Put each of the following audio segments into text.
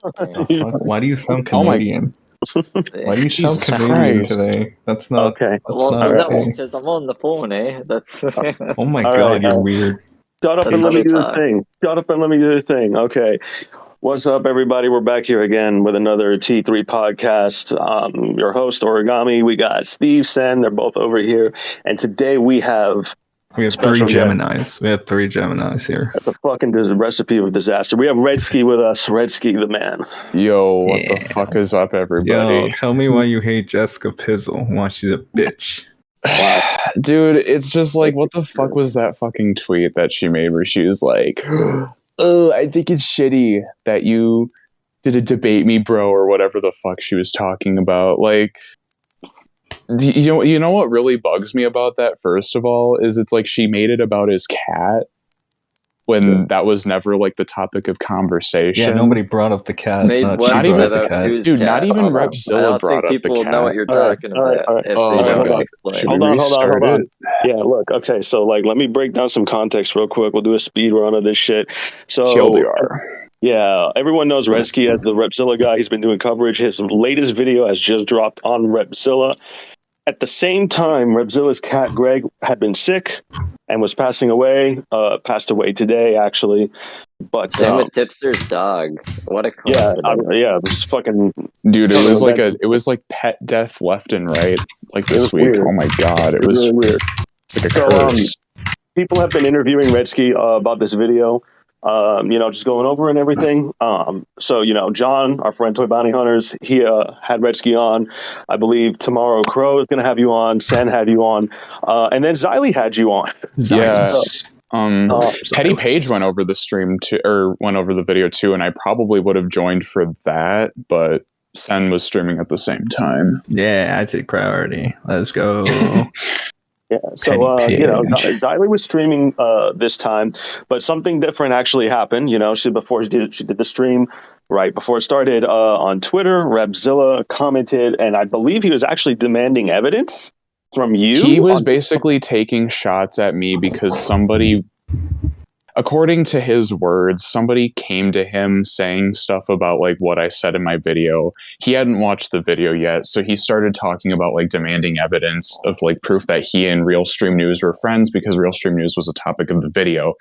Fuck? Why do you sound Oh my- Canadian? Why do you sound Jesus Canadian Christ. today? That's not. Okay. That's Well, not no, okay. because I'm on the phone, eh? That's Oh my All god, right, you're weird. Shut up That's and how let me they do the talk. thing. Shut up and let me do the thing. Okay. What's up, everybody? We're back here again with another T3 podcast. Your host, OuraGami. We got Steve, Sen. They're both over here. And today we have We have special three guest. Geminis. We have three Geminis here. That's a fucking recipe of disaster. We have Redski with us. Redski, the man. Yo, what the Yeah. fuck is up, everybody? Yo, tell me why you hate Jessica Pizzle. Why she's a bitch. Wow. Dude, it's just like, what the fuck was that fucking tweet that she made where she was like, oh, I think it's shitty that you did a debate me, bro, or whatever the fuck she was talking about. Like, you know what really bugs me about that, first of all, is it's like she made it about his cat when that was never like the topic of conversation. Yeah, nobody brought up the cat. Made She what not brought even- up the cat. who's Dude, not cat? even Hold on. REPZILLA I don't brought think up the people cat. know what you're All right, talking all right, about. all right. If Oh they my don't God. explain. Should Hold we on. restart it? Yeah, look, okay, so like let me break down some context real quick. We'll do a speed run of this shit. So TLDR. yeah, everyone knows Redski as the REPZILLA guy. He's been doing coverage. His latest video has just dropped on REPZILLA. At the same time, REPZILLA's cat Greg had been sick and was passing away. Passed away today, actually. But Same with Tipster's dog. What a yeah, coincidence. yeah, this fucking Dude, No, it was like pet death left and right, like It this was week. weird. Oh my god, it was really weird. it's like a So, curse. People have been interviewing Redski about this video, just going over and everything. So, John, our friend Toy Bounty Hunters, he had Redski on. I believe tomorrow Crow is going to have you on. Sen had you on. And then Xylee had you on. Yeah. Petty Xylus. Page went over the stream too, or went over the video too, and I probably would have joined for that, but Sen was streaming at the same time. Yeah, I take priority. Let's go. Yeah, so Petty Page. Xylee was streaming this time, but something different actually happened. She did the stream right before it started on Twitter. REPZILLA commented, and I believe he was actually demanding evidence from you. He was basically taking shots at me because somebody, according to his words, somebody came to him saying stuff about like what I said in my video. He hadn't watched the video yet, so he started talking about like demanding evidence of like proof that he and Real Stream News were friends because Real Stream News was a topic of the video.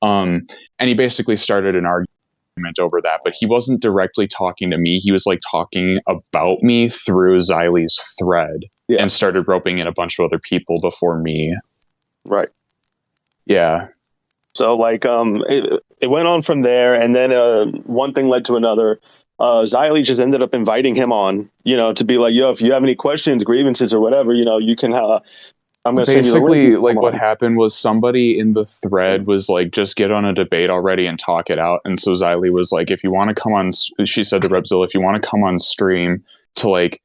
And he basically started an argument over that, but he wasn't directly talking to me. He was like talking about me through Xylee's thread. Yeah. And started roping in a bunch of other people before me. Right. Yeah. So it went on from there, and then one thing led to another. Xylee just ended up inviting him on, to be like, yo, if you have any questions, grievances, or whatever, you can. I'm going to send you the Basically, link. like what happened was somebody in the thread was like, just get on a debate already and talk it out. And so Xylee was like, if you want to come on, she said to REPZILLA, if you want to come on stream to like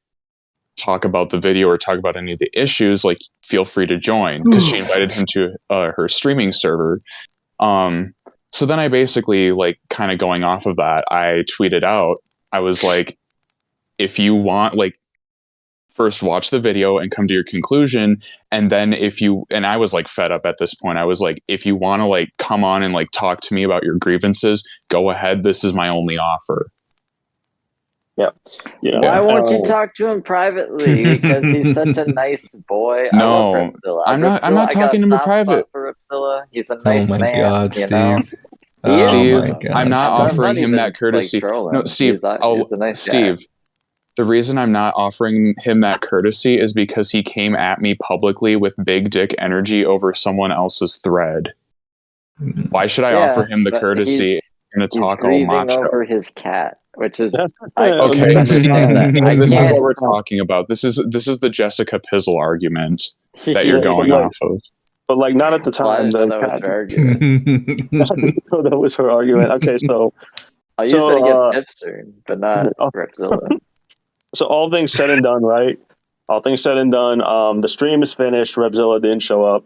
talk about the video or talk about any of the issues, like feel free to join, because she invited him to her streaming server. So then I basically, like, kind of going off of that, I tweeted out, I was like, if you want, like, first watch the video and come to your conclusion, and then and I was like fed up at this point. I was like, if you want to like come on and like talk to me about your grievances, go ahead, this is my only offer. Yeah. Why won't you talk to him privately? Because he's such a nice boy. No, I love REPZILLA. I'm not talking to him in private. For REPZILLA. He's a nice man. God, Steve. Steve, God, I'm not I'm offering not him even, that courtesy. trolling. No, Steve, He's a nice Steve. guy. The reason I'm not offering him that courtesy is because he came at me publicly with big dick energy over someone else's thread. Why should I offer him the courtesy and to talk all macho? Over his cat, which is okay. understand that. This is what we're talking about. This is the Jessica Pizzle argument that you're going off of. But like not at the time. That was her argument. That was her argument. Okay, so I used it against Tipster, but not REPZILLA. So all things said and done, right? All things said and done. The stream is finished. REPZILLA didn't show up.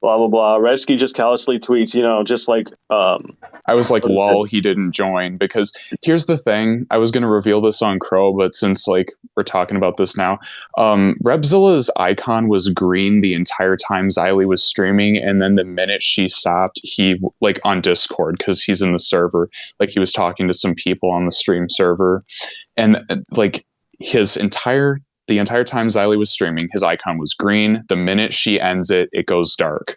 blah blah blah. Redski just callously tweets, just like I was like, lol, he didn't join. Because here's the thing. I was going to reveal this on Crow, but since like we're talking about this now, REPZILLA's icon was green the entire time Xylee was streaming. And then the minute she stopped, he like on Discord, because he's in the server, like he was talking to some people on the stream server. And like the entire time Xylee was streaming, his icon was green. The minute she ends it, it goes dark.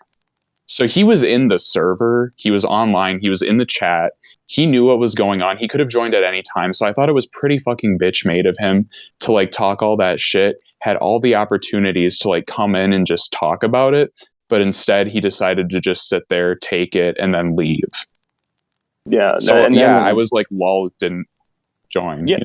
So he was in the server, he was online, he was in the chat, he knew what was going on, he could have joined at any time, so I thought it was pretty fucking bitch made of him to like talk all that shit, had all the opportunities to like come in and just talk about it, but instead he decided to just sit there, take it, and then leave. Yeah. So I was like, lol, didn't join, yeah.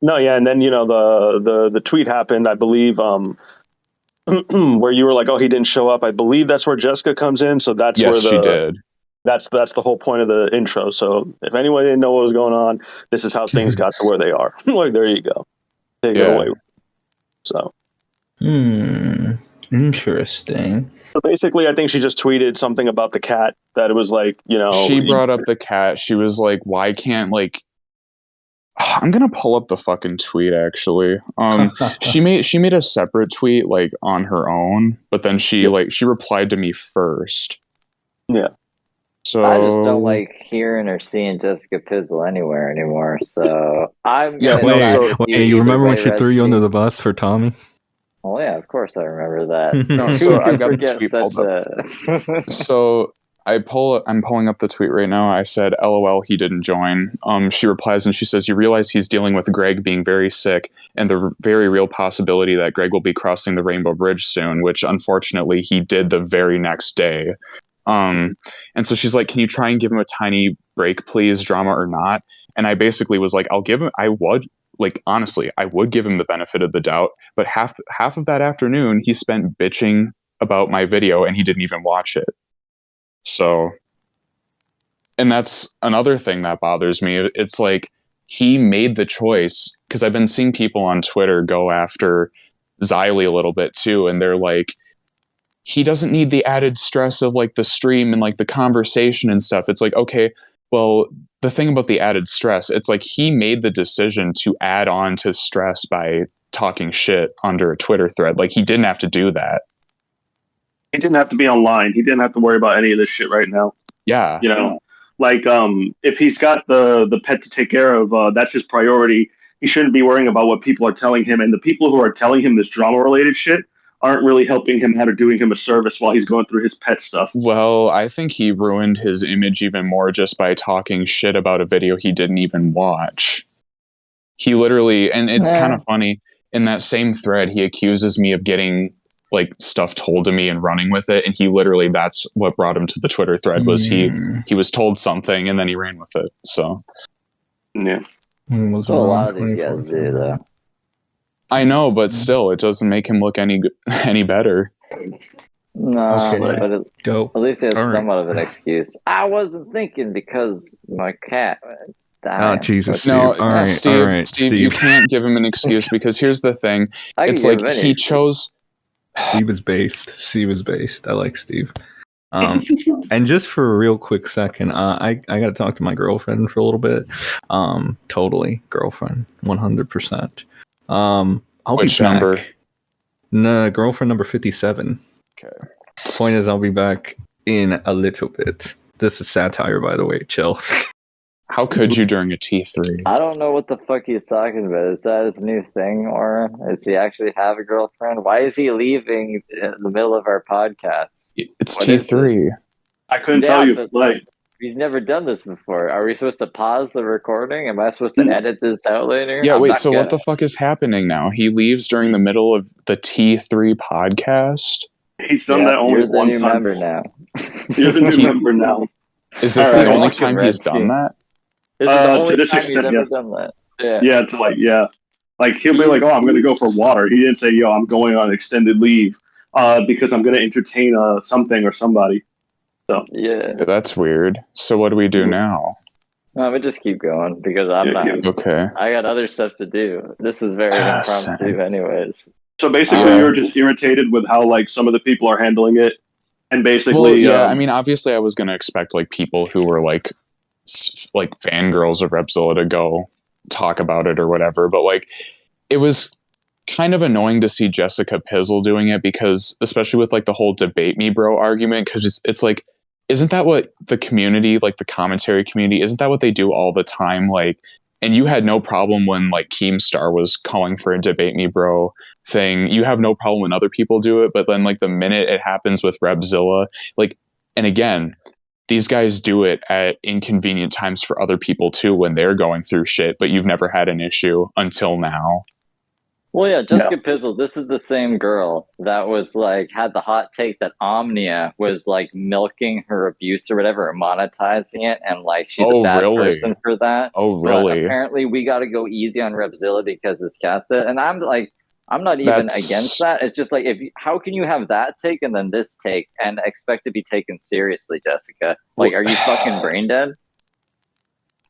No, yeah, and then the tweet happened, I believe, where you were like, oh, he didn't show up. I believe that's where Jessica comes in. So that's where she did. That's the whole point of the intro. So if anyone didn't know what was going on, this is how things got to where they are. Like, there you go. Take it away. So. Interesting. So basically, I think she just tweeted something about the cat that it was like, She brought up the cat. She was like, why can't like. I'm gonna pull up the fucking tweet actually. She made a separate tweet like on her own, but then she replied to me first. Yeah. So I just don't like hearing or seeing Jessica Pizzle anywhere anymore. So I'm gonna you remember when she threw you under the bus for Tommy? Oh yeah, of course I remember that. No, so I've got the tweet pulled up. So I'm pulling up the tweet right now. I said, LOL, he didn't join. She replies and she says, you realize he's dealing with Greg being very sick and the very real possibility that Greg will be crossing the Rainbow Bridge soon, which unfortunately he did the very next day. And so she's like, can you try and give him a tiny break, please, drama or not? And I basically was like, honestly, I would give him the benefit of the doubt, but half of that afternoon he spent bitching about my video and he didn't even watch it. So, and that's another thing that bothers me. It's like he made the choice, because I've been seeing people on Twitter go after Xylee a little bit too, and they're like, he doesn't need the added stress of like the stream and like the conversation and stuff. It's like, okay, well, the thing about the added stress, it's like he made the decision to add on to stress by talking shit under a Twitter thread. Like he didn't have to do that. He didn't have to be online. He didn't have to worry about any of this shit right now. Yeah. Like if he's got the pet to take care of, that's his priority. He shouldn't be worrying about what people are telling him. And the people who are telling him this drama related shit aren't really helping him out or doing him a service while he's going through his pet stuff. Well, I think he ruined his image even more just by talking shit about a video he didn't even watch. He literally, and it's kind of funny, in that same thread, he accuses me of getting like stuff told to me and running with it, and he literally, that's what brought him to the Twitter thread, was he was told something and then he ran with it. So yeah, that's what a lot of these guys do though. I know, but still, it doesn't make him look any better. No, but at least it's All somewhat of an excuse. I wasn't thinking because my cat died. Oh, Jesus, Steve. No, all right, Steve, you can't give him an excuse, because here's the thing. It's like he chose... Steve is based. I like Steve. And just for a real quick second, I got to talk to my girlfriend for a little bit. Totally girlfriend, 100%. I'll Which be back. number? No, girlfriend number 57. Okay. Point is, I'll be back in a little bit. This is satire, by the way. Chill. How could you during a T3? I don't know what the fuck he's talking about. Is that his new thing, or does he actually have a girlfriend? Why is he leaving in the middle of our podcast? It's T3. I couldn't tell you. Like, he's never done this before. Are we supposed to pause the recording? Am I supposed to edit this out later? Yeah, wait, so what the fuck is happening now? He leaves during the middle of the T3 podcast? He's done that only one time. Member now. You're the new member now. Is this the only time he's done that? This is the only to this time extent, he's ever done that. Yeah. Like he'll be like, oh, I'm going to go for water. He didn't say, yo, I'm going on extended leave because I'm going to entertain something or somebody. So yeah, that's weird. So what do we do now? No, we just keep going because I'm not. Okay. I got other stuff to do. This is very impromptu, anyways. So basically, you're just irritated with how like some of the people are handling it, And basically, well, yeah, I mean, obviously, I was going to expect like people who were like fangirls of REPZILLA to go talk about it or whatever, but like it was kind of annoying to see Jessica Pizzle doing it, because especially with like the whole debate me bro argument, because it's like, isn't that what the community, like the commentary community, isn't that what they do all the time? Like, and you had no problem when like Keemstar was calling for a debate me bro thing. You have no problem when other people do it, but then like the minute it happens with REPZILLA, like, and again, these guys do it at inconvenient times for other people too when they're going through shit, but you've never had an issue until now. Well, yeah, Jessica Pizzle, this is the same girl that was like, had the hot take that Omnia was like milking her abuse or whatever, or monetizing it, and like she's a bad person for that. Oh, really? But apparently, we got to go easy on REPZILLA because it's casted. And I'm like, I'm not even against that. It's just like, how can you have that take and then this take and expect to be taken seriously, Jessica? Like, are you fucking brain dead?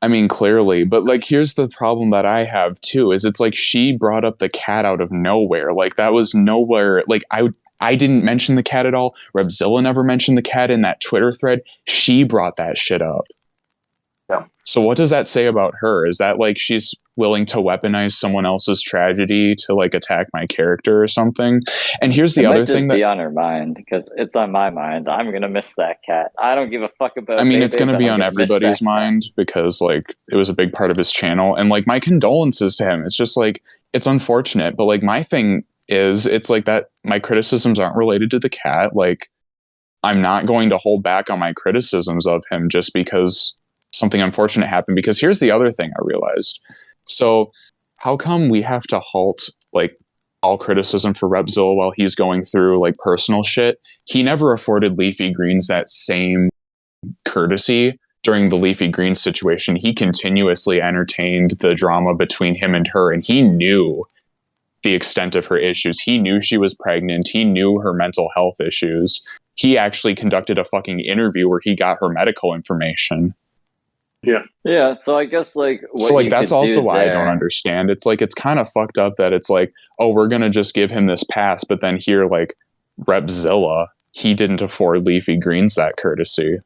I mean, clearly, but like, here's the problem that I have too, is it's like she brought up the cat out of nowhere. Like that was nowhere. Like I didn't mention the cat at all. REPZILLA never mentioned the cat in that Twitter thread. She brought that shit up. Yeah. So what does that say about her? Is that like she's willing to weaponize someone else's tragedy to like attack my character or something? And here's the other thing that be on her mind, because it's on my mind. I'm gonna miss that cat. I don't give a fuck about. I mean, it's gonna be on everybody's mind because like it was a big part of his channel, and like my condolences to him. It's just like it's unfortunate, but like my thing is, it's like that my criticisms aren't related to the cat. Like I'm not going to hold back on my criticisms of him just because something unfortunate happened. Because here's the other thing I realized. So how come we have to halt like all criticism for REPZILLA while he's going through like personal shit? He never afforded Leafy Greens that same courtesy during the Leafy Greens situation. He continuously entertained the drama between him and her, and he knew the extent of her issues. He knew she was pregnant. He knew her mental health issues. He actually conducted a fucking interview where he got her medical information. Yeah, so I guess like that's also why I don't understand. It's like it's kind of fucked up that it's like, oh, we're gonna just give him this pass, but then here like REPZILLA, he didn't afford Leafy Greens that courtesy.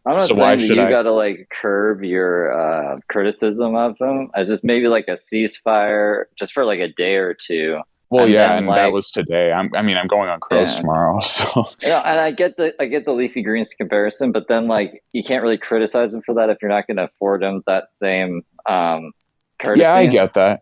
I'm not saying that you gotta like curb your criticism of him. It's just maybe like a ceasefire just for like a day or two. Well, yeah, and like, that was today. I'm going on Crows tomorrow, so and I get the Leafy Greens comparison, but then like you can't really criticize him for that if you're not going to afford him that same courtesy. Yeah, I get that,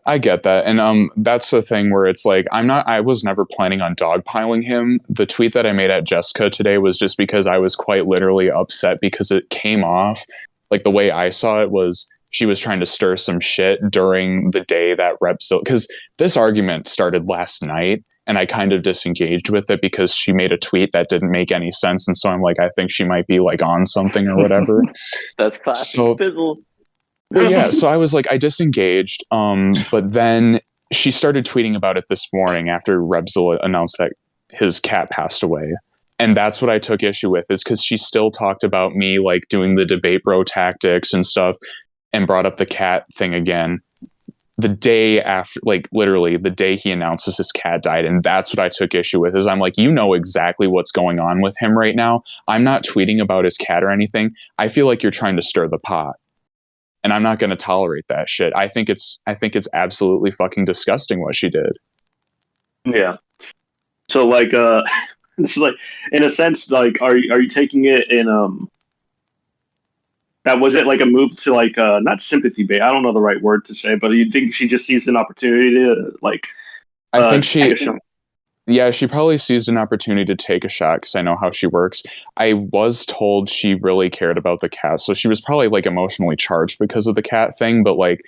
and that's the thing where it's like I was never planning on dogpiling him. The tweet that I made at Jessica today was just because I was quite literally upset because it came off like the way I saw it was. She was trying to stir some shit during the day that REPZILLA, because this argument started last night and I kind of disengaged with it because she made a tweet that didn't make any sense. And so I'm like, I think she might be like on something or whatever. That's classic Fizzle. Well, yeah. So I was like, I disengaged. But then she started tweeting about it this morning after REPZILLA announced that his cat passed away. And that's what I took issue with, is because she still talked about me like doing the debate bro tactics and stuff, and brought up the cat thing again the day after, like literally the day he announces his cat died. And that's what I took issue with, is I'm like, you know exactly what's going on with him right now. I'm not tweeting about his cat or anything. I feel like you're trying to stir the pot, and I'm not going to tolerate that shit. I think it's absolutely fucking disgusting what she did. Yeah. So like, it's like, in a sense, like, are you taking it in, that was it like a move to like not sympathy bait? I don't know the right word to say, but you think she just seized an opportunity to like? I think she probably seized an opportunity to take a shot, because I know how she works. I was told she really cared about the cat, so she was probably like emotionally charged because of the cat thing. But like,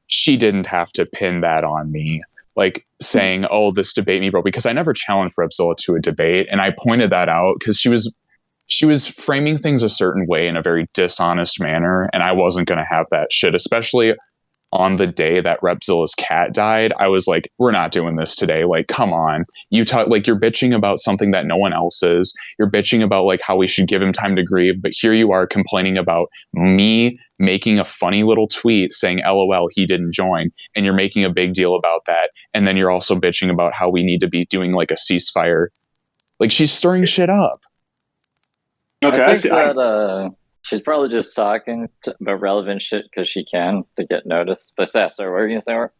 she didn't have to pin that on me, like saying, "Oh, this debate me, bro," because I never challenged REPZILLA to a debate, and I pointed that out because she was framing things a certain way in a very dishonest manner, and I wasn't going to have that shit, especially on the day that REPZILLA's cat died. I was like, we're not doing this today. Like, come on. You talk like you're bitching about something that no one else is. You're bitching about like how we should give him time to grieve, but here you are complaining about me making a funny little tweet saying, LOL, he didn't join, and you're making a big deal about that. And then you're also bitching about how we need to be doing like a ceasefire. Like, she's stirring shit up. Okay, I I think see. that she's probably just talking about relevant shit because she can to get noticed. But Seth, sorry, what were you gonna say? Or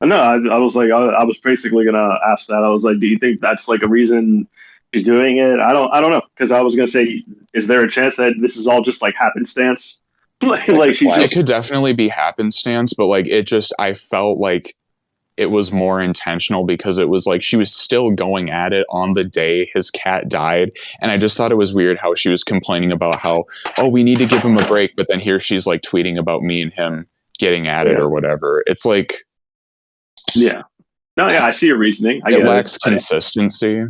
No, I was like, I was basically gonna ask that. I was like, do you think that's like a reason she's doing it? I don't know, because I was gonna say, is there a chance that this is all just like happenstance? like she's It just could definitely be happenstance, but like I felt like it was more intentional because it was like she was still going at it on the day his cat died. And I just thought it was weird how she was complaining about how, oh, we need to give him a break. But then here she's like tweeting about me and him getting at it or whatever. It's like, yeah. No, yeah, I see your reasoning. it lacks consistency.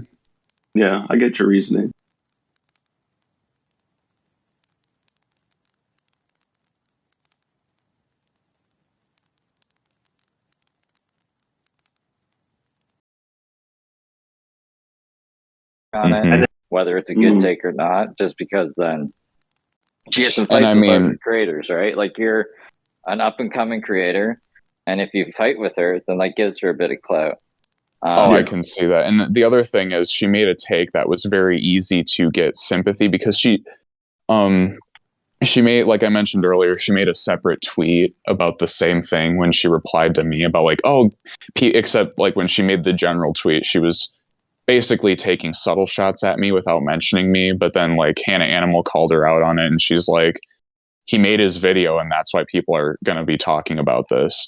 Yeah, I get your reasoning. on Mhm. it, whether it's a good take or not, just because then she gets some And fights I with mean- other creators, right? Like you're an up and coming creator, and if you fight with her, then that gives her a bit of clout. I can see that. And the other thing is she made a take that was very easy to get sympathy because she made, like I mentioned earlier, she made a separate tweet about the same thing when she replied to me about like, except like when she made the general tweet, she was basically taking subtle shots at me without mentioning me. But then like Hannah Animal called her out on it and she's like, he made his video and that's why people are going to be talking about this.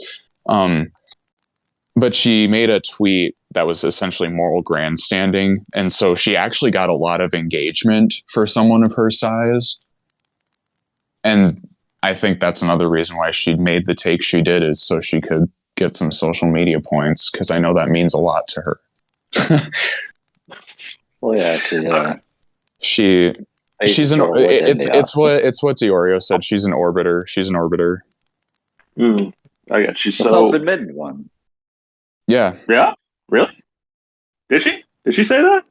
But she made a tweet that was essentially moral grandstanding. And so she actually got a lot of engagement for someone of her size. And I think that's another reason why she made the take she did, is so she could get some social media points, because I know that means a lot to her. Well, yeah, she's it's what Diorio said. She's an orbiter. She's an orbiter. I got you. The self-admitted one. Yeah. Yeah. Really? Did she? Did she say that?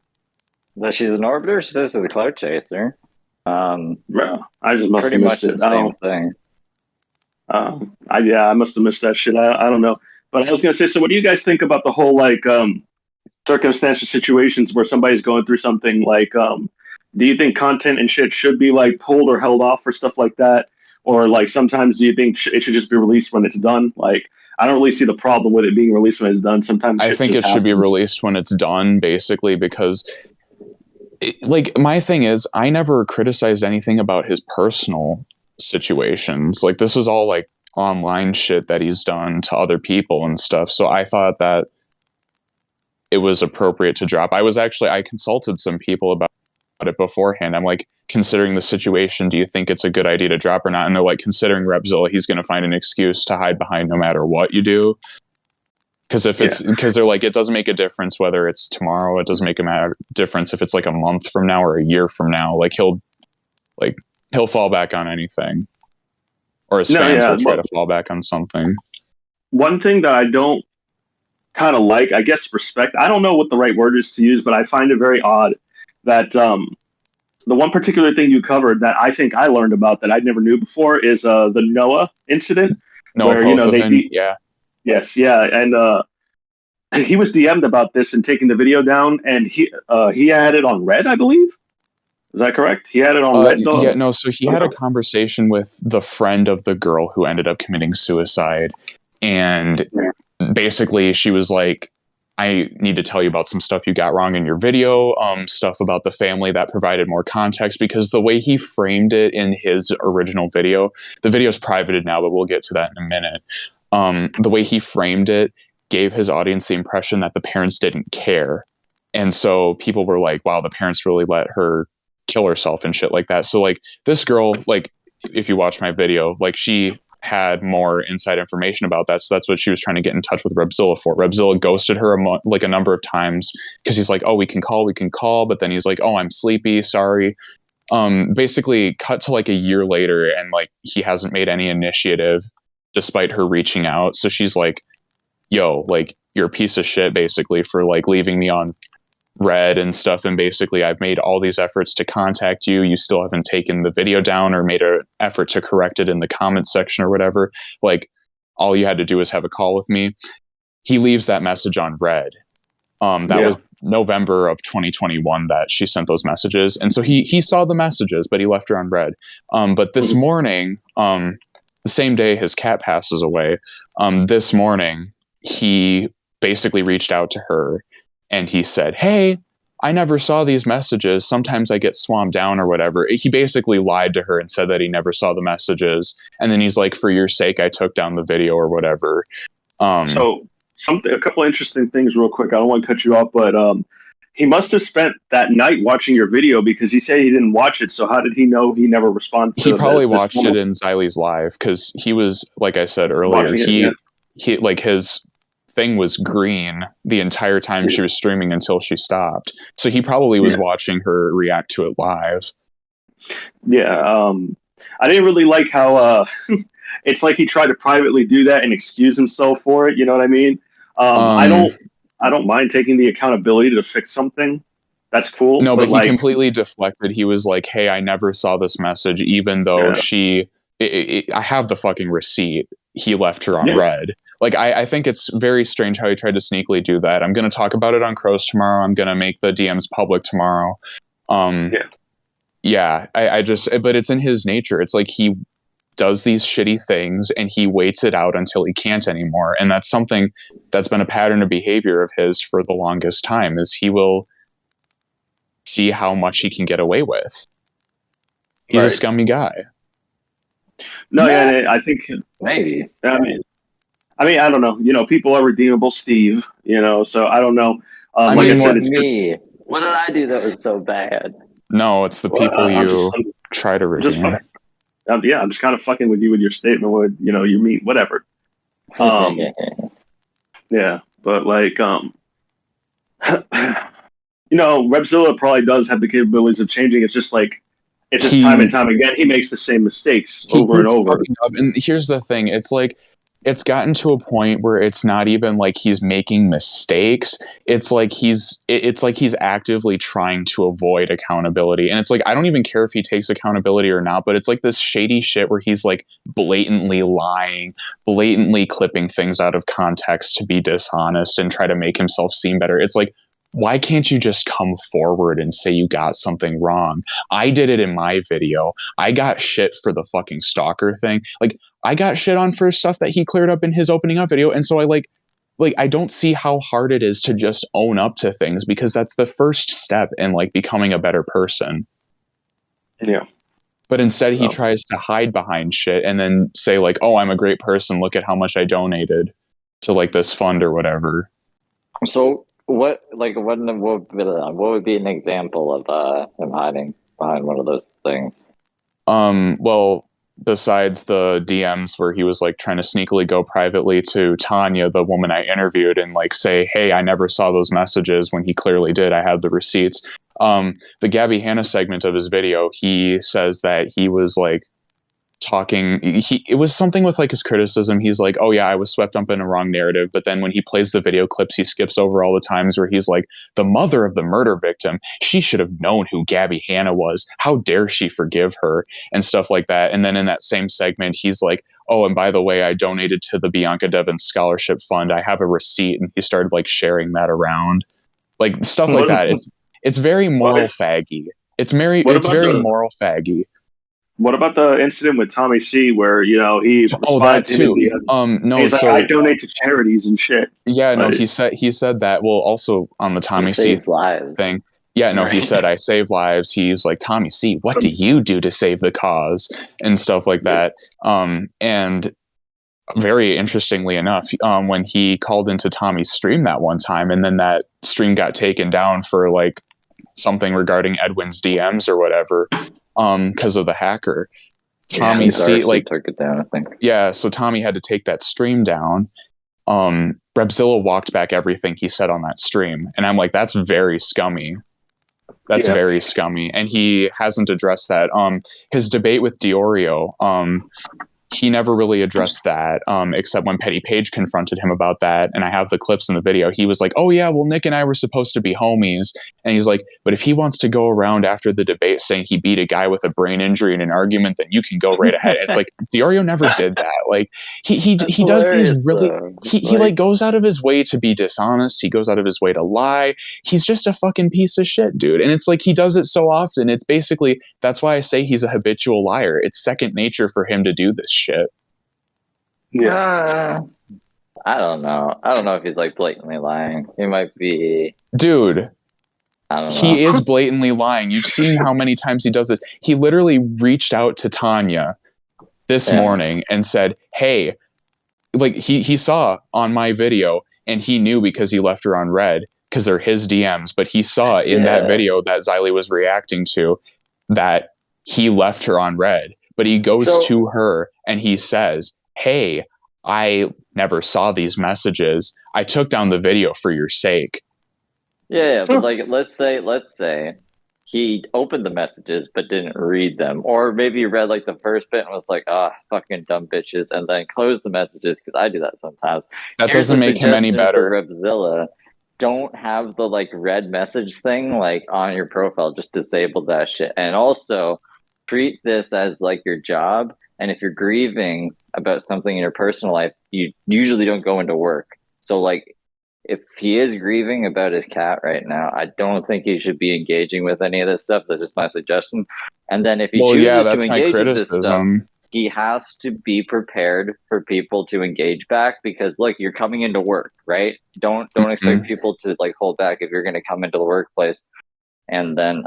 That she's an orbiter. She says she's a cloud chaser. Bro, I just must pretty have much missed the it. same thing. I must have missed that shit. I don't know. But I was gonna say, so what do you guys think about the whole like circumstantial situations where somebody's going through something? Like, do you think content and shit should be like pulled or held off for stuff like that? Or like sometimes do you think it should just be released when it's done? Like, I don't really see the problem with it being released when it's done. Sometimes I think it should be released when it's done, basically, because like my thing is, I never criticized anything about his personal situations. Like this was all like online shit that he's done to other people and stuff. So I thought that it was appropriate to drop. I consulted some people about it beforehand. I'm like, considering the situation, do you think it's a good idea to drop or not? And they're like, considering REPZILLA, he's going to find an excuse to hide behind no matter what you do. Because they're like, it doesn't make a difference whether it's tomorrow. It doesn't make a difference if it's like a month from now or a year from now. Like he'll fall back on anything, or his fans will try to fall back on something. One thing that I don't kind of like, I guess, respect. I don't know what the right word is to use, but I find it very odd that the one particular thing you covered that I think I learned about that I never knew before is the Noah incident. Where Yes, yeah, and he was DM'd about this and taking the video down, and he had it on Red, I believe. Is that correct? He had it on Red. Yeah, no. So he had a conversation with the friend of the girl who ended up committing suicide, and basically she was like, I need to tell you about some stuff you got wrong in your video, stuff about the family that provided more context, because the way he framed it in his original video, the video's privated now, but we'll get to that in a minute. The way he framed it gave his audience the impression that the parents didn't care. And so people were like, wow, the parents really let her kill herself and shit like that. So like this girl, like if you watch my video, like she had more inside information about that. So that's what she was trying to get in touch with REPZILLA for. REPZILLA ghosted her a number of times because he's like, oh, we can call. But then he's like, oh, I'm sleepy. Sorry. Basically cut to like a year later and like he hasn't made any initiative despite her reaching out. So she's like, yo, like you're a piece of shit basically for like leaving me on Red and stuff. And basically I've made all these efforts to contact you. You still haven't taken the video down or made an effort to correct it in the comments section or whatever. Like all you had to do is have a call with me. He leaves that message on Red. That was November of 2021 that she sent those messages. And so he saw the messages, but he left her on red. But this morning, the same day his cat passes away, this morning, he basically reached out to her and he said, "Hey, I never saw these messages. Sometimes I get swamped down or whatever." He basically lied to her and said that he never saw the messages. And then he's like, "For your sake, I took down the video," or whatever. So a couple of interesting things real quick. I don't want to cut you off, but he must have spent that night watching your video because he said he didn't watch it. So how did he know he never responded to it? He probably watched it in Xylie's live because he was, like I said earlier, he like his thing was green the entire time she was streaming until she stopped. So he probably was watching her react to it live. Yeah. I didn't really like how it's like he tried to privately do that and excuse himself for it. You know what I mean? I don't mind taking the accountability to fix something. That's cool. No, but he completely deflected. He was like, "Hey, I never saw this message, even though I have the fucking receipt. He left her on red." Like, I think it's very strange how he tried to sneakily do that. I'm going to talk about it on Crows tomorrow. I'm going to make the DMs public tomorrow. I just, but it's in his nature. It's like he does these shitty things and he waits it out until he can't anymore. And that's something that's been a pattern of behavior of his for the longest time, is he will see how much he can get away with. He's a scummy guy. No, I think maybe. I mean, I don't know. You know, people are redeemable, Steve. You know, so I don't know. Like I said, it's me. What did I do that was so bad? No, it's the people you try to redeem. I'm just kind of fucking with you with your statement. With you mean whatever. Yeah, but like, REPZILLA probably does have the capabilities of changing. It's just like, it's just time and time again he makes the same mistakes over and over. And here's the thing: it's like, it's gotten to a point where it's not even like he's making mistakes. It's like he's actively trying to avoid accountability. And it's like, I don't even care if he takes accountability or not, but it's like this shady shit where he's like blatantly lying, blatantly clipping things out of context to be dishonest and try to make himself seem better. It's like, why can't you just come forward and say you got something wrong? I did it in my video. I got shit for the fucking stalker thing. Like, I got shit on for stuff that he cleared up in his opening up video. And so I don't see how hard it is to just own up to things, because that's the first step in like becoming a better person. Yeah. But instead he tries to hide behind shit and then say like, "Oh, I'm a great person. Look at how much I donated to like this fund or whatever." So what would be an example of him hiding behind one of those things? Well, besides the DMs where he was like trying to sneakily go privately to Tanya, the woman I interviewed, and like say, "Hey, I never saw those messages," when he clearly did. I have the receipts. The Gabby Hanna segment of his video, he says that he was like talking, it was something with like his criticism. He's like, "Oh yeah, I was swept up in a wrong narrative." But then when he plays the video clips, he skips over all the times where he's like, "The mother of the murder victim, she should have known who Gabby Hanna was. How dare she forgive her?" and stuff like that. And then in that same segment, he's like, "Oh, and by the way, I donated to the Bianca Devins Scholarship Fund. I have a receipt." And he started like sharing that around, like stuff like that. It's very moral faggy. It's very moral faggy. What about the incident with Tommy C, where he that too? No, he's like, "I donate to charities and shit." Yeah, no, he said that. Well, also on the Tommy C thing. Yeah, no, he said, "I save lives." He's like, "Tommy C, what do you do to save the cause?" and stuff like that. And very interestingly enough, when he called into Tommy's stream that one time, and then that stream got taken down for like something regarding Edwin's DMs or whatever. Because of the hacker, Tommy C took it down, I think. Yeah, so Tommy had to take that stream down. REPZILLA walked back everything he said on that stream, and I'm like, that's very scummy. That's very scummy, and he hasn't addressed that. His debate with Diorio, he never really addressed that, except when Petty Page confronted him about that. And I have the clips in the video. He was like, oh yeah, well, Nick and I were supposed to be homies. And he's like, but if he wants to go around after the debate saying he beat a guy with a brain injury in an argument, then you can go right ahead. It's like, Diorio never did that. Like he does these really, he like goes out of his way to be dishonest. He goes out of his way to lie. He's just a fucking piece of shit, dude. And it's like, he does it so often. It's basically, that's why I say he's a habitual liar. It's second nature for him to do this shit. Yeah. I don't know. I don't know if he's like blatantly lying. He might be. Dude, I don't know. he is blatantly lying. You've seen how many times he does this. He literally reached out to Tanya this morning and said, hey, like he saw on my video, and he knew because he left her on red because they're his DMs, but he saw in that video that Xylee was reacting to that he left her on red. But he goes to her and he says, hey, I never saw these messages. I took down the video for your sake. Yeah, but like, let's say he opened the messages but didn't read them. Or maybe he read like the first bit and was like, fucking dumb bitches, and then closed the messages, because I do that sometimes. That doesn't make him any better. REPZILLA, don't have the like red message thing like on your profile. Just disable that shit. And also treat this as like your job. And if you're grieving about something in your personal life, you usually don't go into work. So like, if he is grieving about his cat right now, I don't think he should be engaging with any of this stuff. That's just my suggestion. And then if he chooses to engage with this stuff, he has to be prepared for people to engage back, because look, you're coming into work, right? Don't expect people to like hold back if you're going to come into the workplace. And then,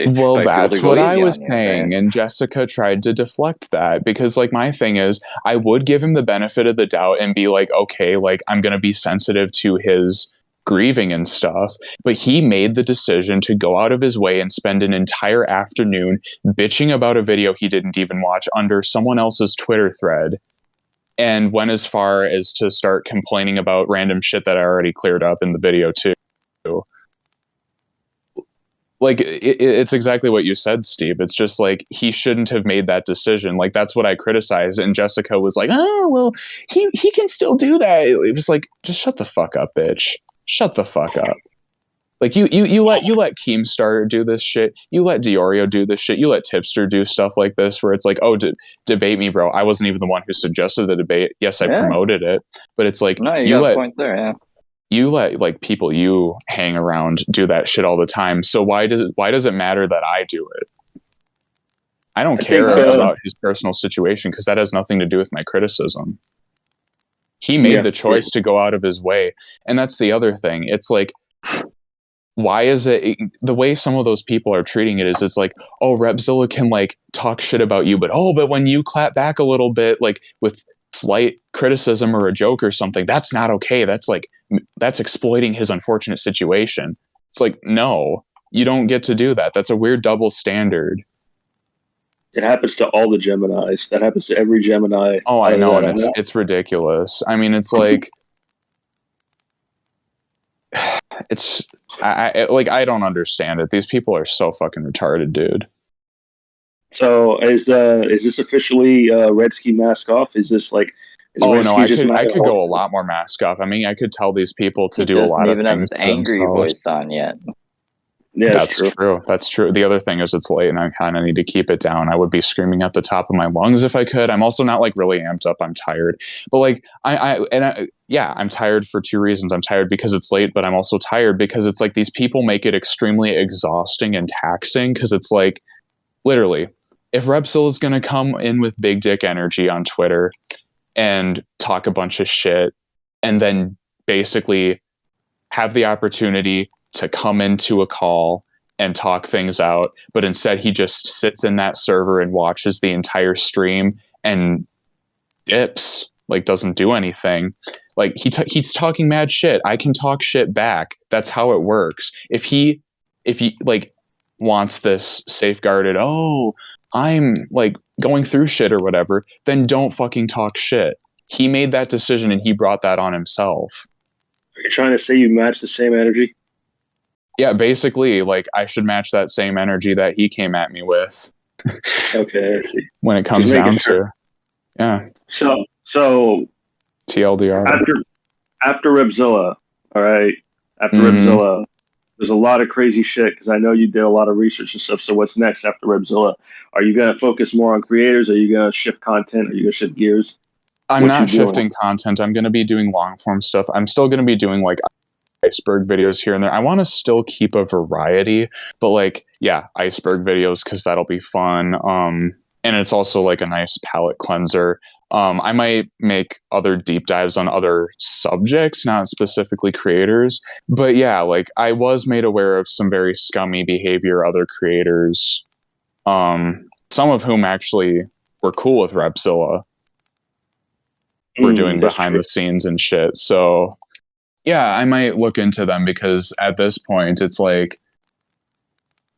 well, that's what I was saying. Right? And Jessica tried to deflect that, because like my thing is, I would give him the benefit of the doubt and be like, okay, like I'm going to be sensitive to his grieving and stuff. But he made the decision to go out of his way and spend an entire afternoon bitching about a video he didn't even watch under someone else's Twitter thread, and went as far as to start complaining about random shit that I already cleared up in the video too. Like, it's exactly what you said, Steve. It's just like, he shouldn't have made that decision. Like, that's what I criticized. And Jessica was like, oh, well, he can still do that. It was like, just shut the fuck up, bitch. Shut the fuck up. Like, you let Keemstar do this shit. You let Diorio do this shit. You let Tipster do stuff like this, where it's like, oh, debate me, bro. I wasn't even the one who suggested the debate. Yes, I promoted it. But it's like, no, you got a point there, yeah. You let like people you hang around do that shit all the time. So why does it matter that I do it? I don't care about his personal situation, because that has nothing to do with my criticism. He made the choice to go out of his way. And that's the other thing. It's like, why is it the way some of those people are treating it is, it's like, oh, REPZILLA can like talk shit about you, but when you clap back a little bit, like with slight criticism or a joke or something, that's not okay. That's exploiting his unfortunate situation. It's like, no, you don't get to do that. That's a weird double standard. It happens to all the Geminis. That happens to every Gemini. Oh, I know, and it's ridiculous. I mean, it's like, I don't understand it. These people are so fucking retarded, dude. So is this officially Redski mask off? Is this like? Oh no, I could go a lot more mask off. I mean, I could tell these people to do a lot of things. Even have his angry voice on yet. Yeah, that's true. That's true. The other thing is, it's late and I kind of need to keep it down. I would be screaming at the top of my lungs if I could. I'm also not like really amped up. I'm tired, but like I'm tired for two reasons. I'm tired because it's late, but I'm also tired because it's like these people make it extremely exhausting and taxing. Because it's like, literally, if REPZILLA is going to come in with big dick energy on Twitter and talk a bunch of shit, and then basically have the opportunity to come into a call and talk things out, but instead he just sits in that server and watches the entire stream and dips, like doesn't do anything. Like he's talking mad shit. I can talk shit back. That's how it works. If he like wants this safeguarded, oh, I'm like going through shit or whatever, then don't fucking talk shit. He made that decision and he brought that on himself. Are you trying to say you match the same energy? Yeah, basically, like I should match that same energy that he came at me with. Okay, I see. When it comes down to, Yeah. So TLDR. after REPZILLA, all right. After REPZILLA, there's a lot of crazy shit because I know you did a lot of research and stuff. So what's next after REPZILLA? Are you gonna focus more on creators? Are you gonna shift content? Are you gonna shift gears? I'm not shifting content. I'm gonna be doing long form stuff. I'm still gonna be doing like iceberg videos here and there. I want to still keep a variety, but like, yeah, iceberg videos because that'll be fun. And it's also like a nice palate cleanser. I might make other deep dives on other subjects, not specifically creators, but yeah, like I was made aware of some very scummy behavior other creators, some of whom actually were cool with REPZILLA. We're doing behind the scenes and shit. So yeah, I might look into them because at this point, it's like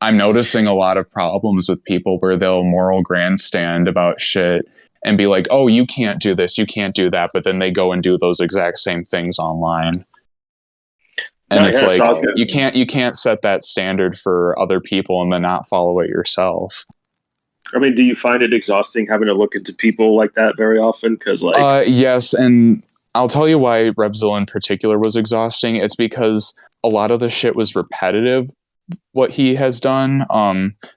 I'm noticing a lot of problems with people where they'll moral grandstand about shit and be like, oh, you can't do this, you can't do that. But then they go and do those exact same things online. And it's like, you can't set that standard for other people and then not follow it yourself. I mean, do you find it exhausting having to look into people like that very often? Because like, yes, and I'll tell you why REPZILLA in particular was exhausting. It's because a lot of the shit was repetitive, what he has done.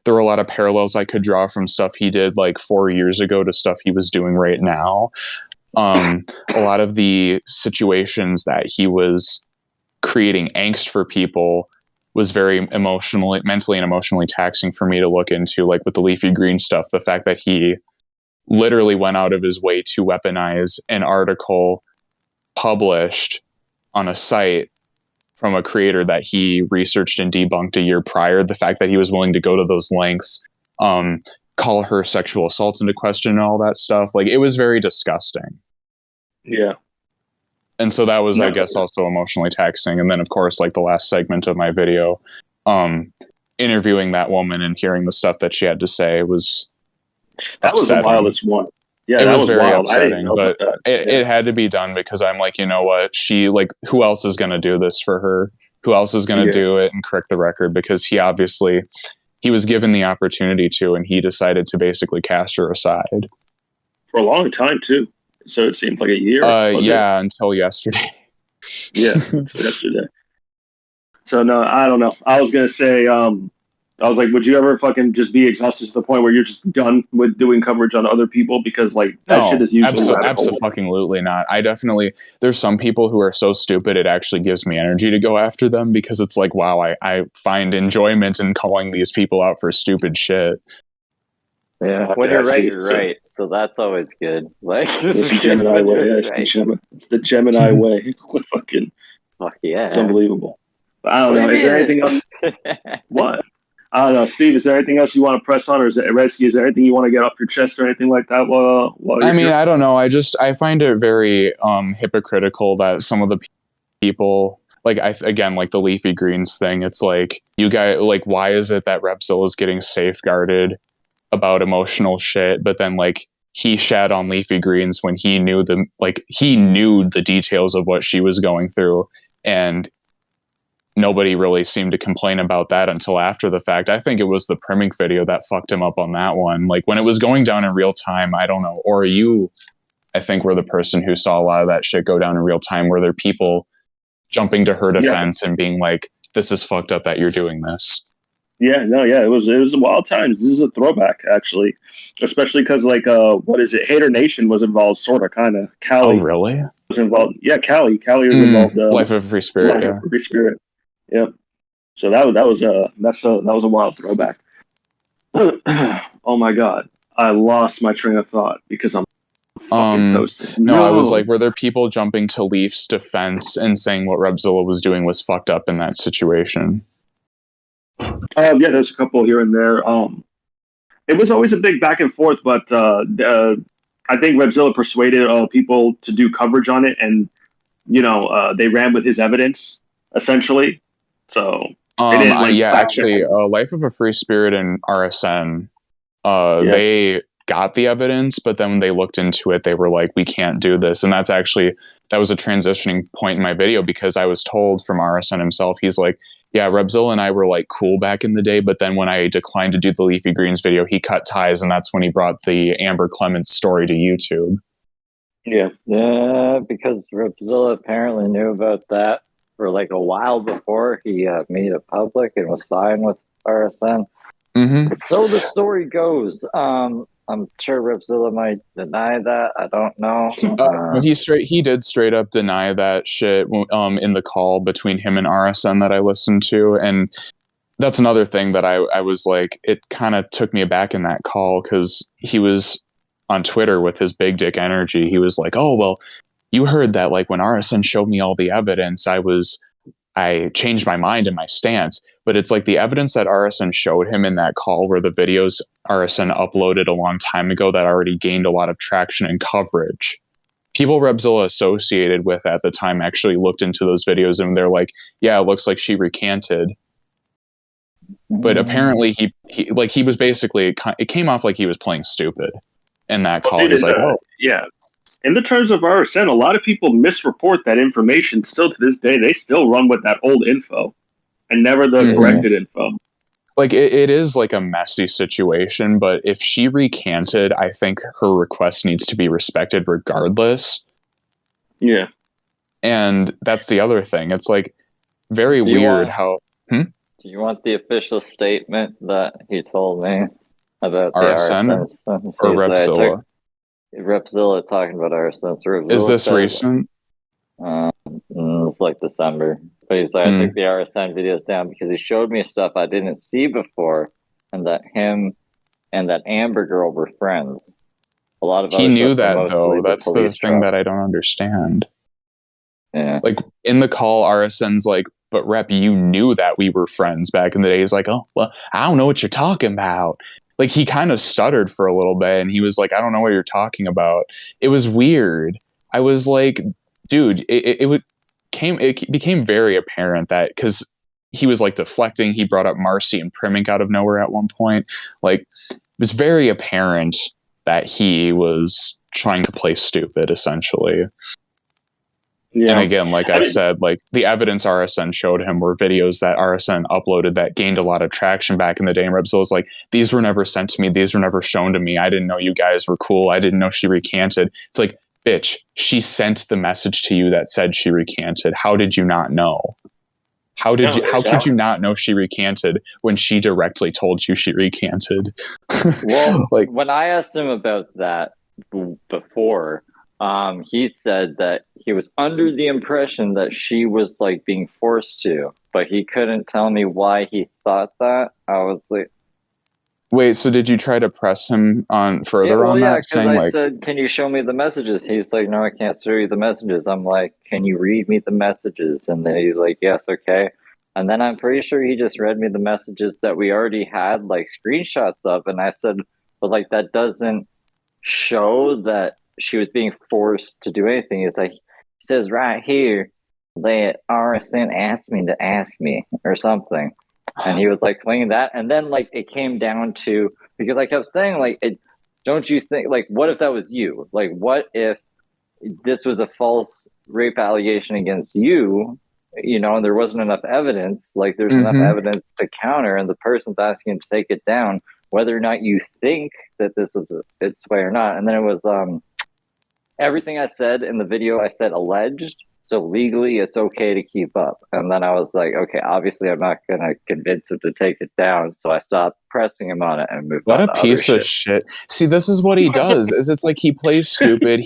There were a lot of parallels I could draw from stuff he did like 4 years ago to stuff he was doing right now. A lot of the situations that he was creating angst for people was very mentally and emotionally taxing for me to look into, like with the leafy green stuff. The fact that he literally went out of his way to weaponize an article published on a site from a creator that he researched and debunked a year prior. The fact that he was willing to go to those lengths, call her sexual assaults into question and all that stuff. Like, it was very disgusting. Yeah. And so that was, I guess, also emotionally taxing. And then, of course, like the last segment of my video, interviewing that woman and hearing the stuff that she had to say was that was the wildest one. Yeah, it was very upsetting, but it had to be done because I'm like, you know what? Who else is going to do this for her? Who else is going to do it and correct the record? Because he was given the opportunity to, and he decided to basically cast her aside. For a long time, too. So it seemed like a year. Until yesterday. Yeah, until yesterday. So no, I don't know. I was gonna say, I was like, would you ever fucking just be exhausted to the point where you're just done with doing coverage on other people because like that shit is usually absolutely not. There's some people who are so stupid it actually gives me energy to go after them because it's like, wow, I find enjoyment in calling these people out for stupid shit. Yeah, when you're right, you're right. So that's always good. Like it's the Gemini way. It's the Gemini way. Fuck yeah, it's unbelievable. But I don't know. Is there anything else? What? I don't know, Steve. Is there anything else you want to press on, or is it Redski? Is there anything you want to get off your chest or anything like that? I don't know. I find it very hypocritical that some of the people. Like like the leafy greens thing. It's like, you guys, like, why is it that REPZILLA is getting safeguarded about emotional shit, but then like he shat on leafy greens when he knew the details of what she was going through, and nobody really seemed to complain about that until after the fact. I think it was the Primink video that fucked him up on that one. Like when it was going down in real time, I don't know, or you, I think, were the person who saw a lot of that shit go down in real time, where there are people jumping to her defense and being like, this is fucked up that you're doing this. Yeah, no, yeah, it was a wild time. This is a throwback, actually, especially because like, what is it? Hater Nation was involved, sort of, kind of. Callie, oh, really? Was involved. Yeah, Callie was involved. Life of a Free Spirit. Life of a Free Spirit. Yeah. So that was a wild throwback. Oh my god, I lost my train of thought because I'm fucking toasted. No, I was like, were there people jumping to Leaf's defense and saying what REPZILLA was doing was fucked up in that situation? Yeah, there's a couple here and there. It was always a big back and forth, but I think REPZILLA persuaded people to do coverage on it, and they ran with his evidence essentially. So Life of a Free Spirit and RSN, they got the evidence, but then when they looked into it, they were like, we can't do this. And that was a transitioning point in my video, because I was told from RSN himself, he's like, Yeah, REPZILLA and I were like cool back in the day, but then when I declined to do the Leafy Greens video, he cut ties, and that's when he brought the Amber Clements story to YouTube. Yeah. Yeah, because REPZILLA apparently knew about that for like a while before he made it public and was fine with RSN. Mm-hmm. So the story goes. I'm sure REPZILLA might deny that. I don't know. He did straight up deny that shit in the call between him and RSN that I listened to, and that's another thing that I was like, it kind of took me aback in that call, because he was on Twitter with his big dick energy. He was like, oh, well, you heard that, like, when RSN showed me all the evidence, I changed my mind and my stance. But it's like the evidence that RSN showed him in that call were the videos RSN uploaded a long time ago that already gained a lot of traction and coverage. People REPZILLA associated with at the time actually looked into those videos and they're like, yeah, it looks like she recanted. But apparently he was basically, it came off like he was playing stupid in that call. He's like, oh. Yeah. In the terms of RSN, a lot of people misreport that information still to this day. They still run with that old info and never the corrected info. Like, it is like a messy situation, but if she recanted, I think her request needs to be respected regardless. Yeah. And that's the other thing. It's like very weird how... Do you want the official statement that he told me about RSN the RSN? or REPZILLA? REPZILLA talking about RSN. So REPZILLA is this recent? It's like December. But he's like, I took the RSN videos down because he showed me stuff I didn't see before, and that him and that Amber girl were friends. A lot of he knew that, though. That's the thing that I don't understand. Yeah. Like, in the call, RSN's like, but Rep, you knew that we were friends back in the day. He's like, oh, well, I don't know what you're talking about. Like, he kind of stuttered for a little bit, and he was like, I don't know what you're talking about. It was weird. I was like, dude, it became very apparent that, because he was like deflecting, he brought up Marcy and Primink out of nowhere at one point. Like, it was very apparent that he was trying to play stupid, essentially. Yeah. And again, like I said, like the evidence RSN showed him were videos that RSN uploaded that gained a lot of traction back in the day. And REPZILLA was like, these were never sent to me. These were never shown to me. I didn't know you guys were cool. I didn't know she recanted. It's like, bitch, she sent the message to you that said she recanted. How did you not know? How could you not know she recanted when she directly told you she recanted? Well, like, when I asked him about that before, he said that he was under the impression that she was like being forced to, but he couldn't tell me why he thought that. I was like, wait, so did you try to press him on further on that? Saying, I said, can you show me the messages? He's like, no, I can't show you the messages. I'm like, can you read me the messages? And then he's like, yes, okay. And then I'm pretty sure he just read me the messages that we already had like screenshots of. And I said, but like, that doesn't show that she was being forced to do anything. It's like, he says right here that RSN asked me to ask me or something. And he was like playing that. And then like it came down to, because I kept saying like, don't you think, like, what if that was you? Like, what if this was a false rape allegation against you, you know, and there wasn't enough evidence, like there's enough evidence to counter, and the person's asking him to take it down, whether or not you think that this was its way or not. And then it was, everything I said in the video, I said alleged. So legally, it's okay to keep up. And then I was like, okay, obviously, I'm not going to convince him to take it down. So I stopped pressing him on it and moved on. What a piece of shit. See, this is what he does. Is it's like he plays stupid.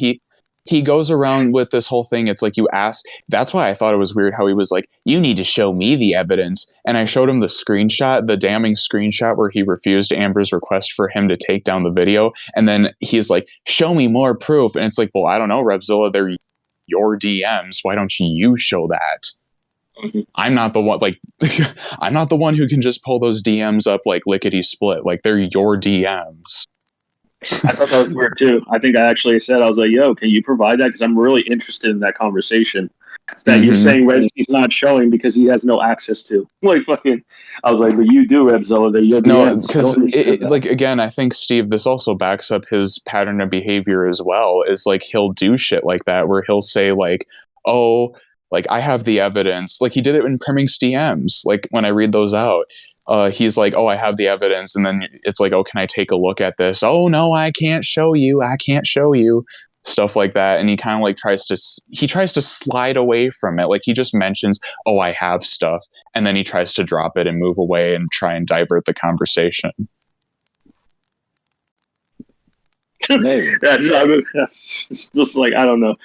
He goes around with this whole thing. It's like you ask. That's why I thought it was weird how he was like, you need to show me the evidence. And I showed him the screenshot, the damning screenshot where he refused Amber's request for him to take down the video. And then he's like, show me more proof. And it's like, well, I don't know, REPZILLA, they're your DMs. Why don't you show that? I'm not the one, like, I'm not the one who can just pull those DMs up like lickety split. Like, they're your DMs. I thought that was weird too. I think I actually said, I was like, yo, can you provide that? Because I'm really interested in that conversation that you're saying Redski's not showing because he has no access to. Like, fucking, I was like, but you do, REPZILLA. They're your DMs. No, because, like, again, I think, Steve, this also backs up his pattern of behavior as well, is, like, he'll do shit like that where he'll say, like, oh, like, I have the evidence. Like, he did it in Primming's DMs. Like, when I read those out, he's like, oh, I have the evidence. And then it's like, oh, can I take a look at this? Oh, no, I can't show you. I can't show you. Stuff like that. And he kind of like tries to slide away from it. Like, he just mentions, oh, I have stuff. And then he tries to drop it and move away and try and divert the conversation. That's just like, I don't know.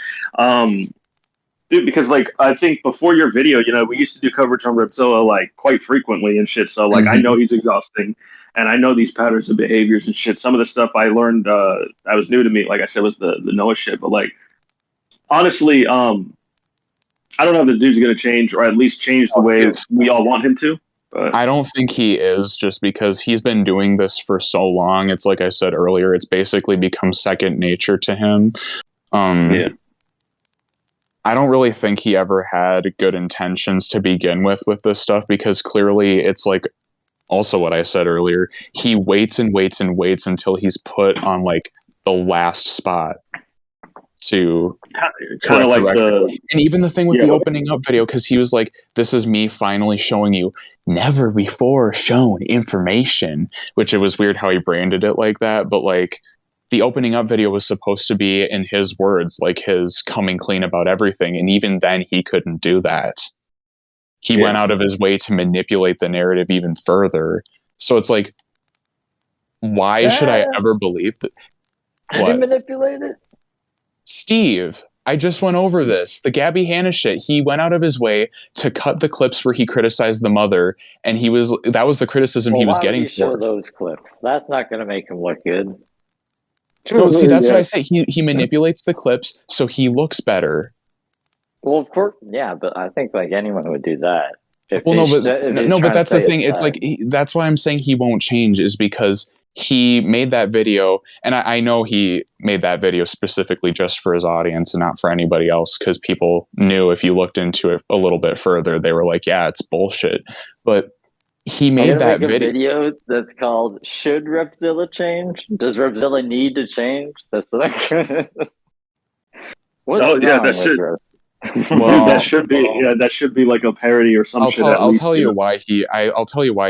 Dude, because like, I think before your video, you know, we used to do coverage on REPZILLA like quite frequently and shit. So like, I know he's exhausting, and I know these patterns of behaviors and shit. Some of the stuff I learned, that was new to me, like I said, was the Noah shit. But like, honestly, I don't know if the dude's going to change, or at least change the way we all want him to. But I don't think he is, just because he's been doing this for so long. It's like I said earlier, it's basically become second nature to him. Yeah. I don't really think he ever had good intentions to begin with this stuff, because clearly it's like also what I said earlier. He waits and waits and waits until he's put on like the last spot to kind of like and even the thing with the opening up video, because he was like, this is me finally showing you never before shown information, which it was weird how he branded it like that. But like, the opening up video was supposed to be, in his words, like his coming clean about everything. And even then he couldn't do that. He went out of his way to manipulate the narrative even further. So it's like, why should I ever believe that? Did he manipulate it? Steve, I just went over this. The Gabby Hanna shit. He went out of his way to cut the clips where he criticized the mother, and that was the criticism he was getting. Why would he show those clips? That's not going to make him look good. No, see, that's what I say. He manipulates the clips so he looks better. Well, of course, yeah, but I think like anyone would do that. But that's the thing. It's like, that's why I'm saying he won't change, is because he made that video, and I know he made that video specifically just for his audience and not for anybody else, because people knew if you looked into it a little bit further, they were like, yeah, it's bullshit. But he made that video that's called "Should REPZILLA Change? Does REPZILLA need to change?" That's what that should. Well, that should be like a parody or something. I'll tell you why